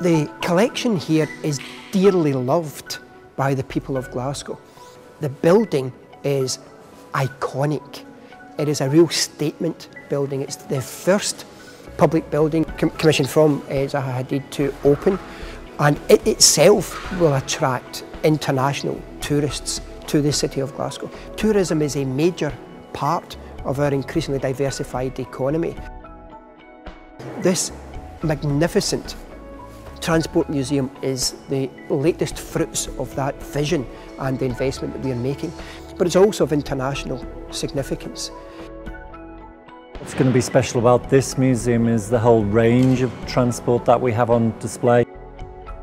The collection here is dearly loved by the people of Glasgow. The building is iconic. It is a real statement building. It's the first public building commissioned from Zaha Hadid to open, and it itself will attract international tourists to the city of Glasgow. Tourism is a major part of our increasingly diversified economy. This magnificent transport museum is the latest fruits of that vision and the investment that we are making, but it's also of international significance. What's going to be special about this museum is the whole range of transport that we have on display.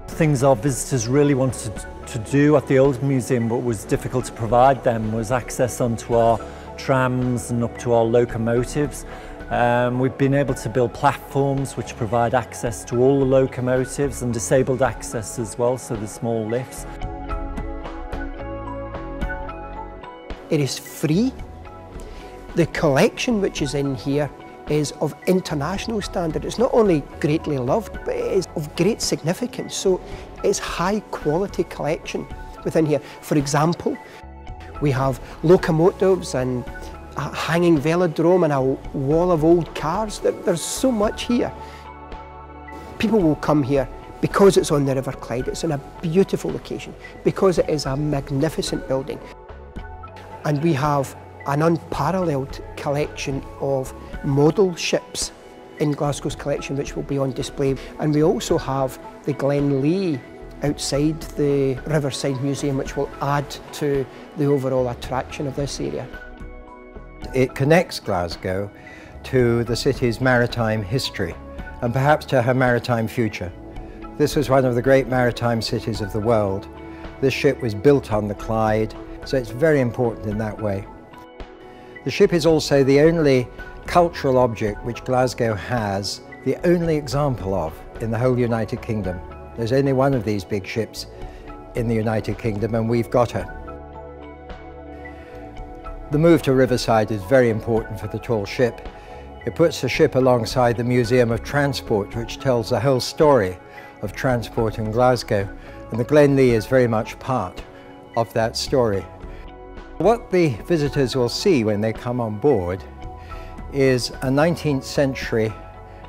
Things our visitors really wanted to do at the old museum but was difficult to provide them was access onto our trams and up to our locomotives. We've been able to build platforms which provide access to all the locomotives and disabled access as well, so the small lifts. It is free. The collection which is in here is of international standard. It's not only greatly loved, but it is of great significance. So it's high quality collection within here. For example, we have locomotives and a hanging velodrome and a wall of old cars. There's so much here. People will come here because it's on the River Clyde. It's in a beautiful location, because it is a magnificent building. And we have an unparalleled collection of model ships in Glasgow's collection which will be on display. And we also have the Glenlee outside the Riverside Museum, which will add to the overall attraction of this area. It connects Glasgow to the city's maritime history and perhaps to her maritime future. This was one of the great maritime cities of the world. This ship was built on the Clyde, so it's very important in that way. The ship is also the only cultural object which Glasgow has, the only example of in the whole United Kingdom. There's only one of these big ships in the United Kingdom, and we've got her. The move to Riverside is very important for the Tall Ship. It puts the ship alongside the Museum of Transport, which tells the whole story of transport in Glasgow, and the Glenlee is very much part of that story. What the visitors will see when they come on board is a 19th century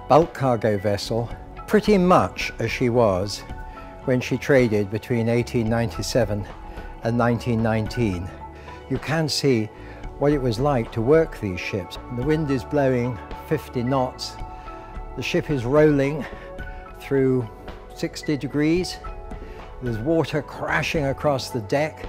bulk cargo vessel, pretty much as she was when she traded between 1897 and 1919. You can see what it was like to work these ships. The wind is blowing 50 knots. The ship is rolling through 60 degrees. There's water crashing across the deck.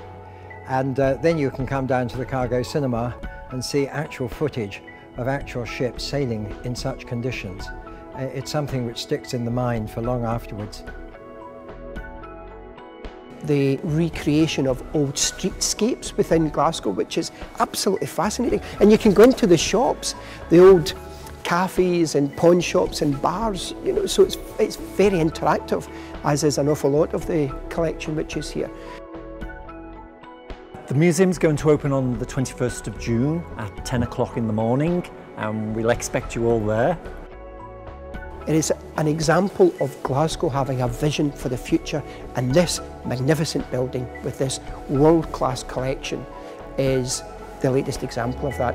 And then you can come down to the cargo cinema and see actual footage of actual ships sailing in such conditions. It's something which sticks in the mind for long afterwards. The recreation of old streetscapes within Glasgow, which is absolutely fascinating. And you can go into the shops, the old cafes and pawn shops and bars, you know, so it's very interactive, as is an awful lot of the collection which is here. The museum's going to open on the 21st of June at 10 o'clock in the morning, and we'll expect you all there. It is an example of Glasgow having a vision for the future, and this magnificent building with this world-class collection is the latest example of that.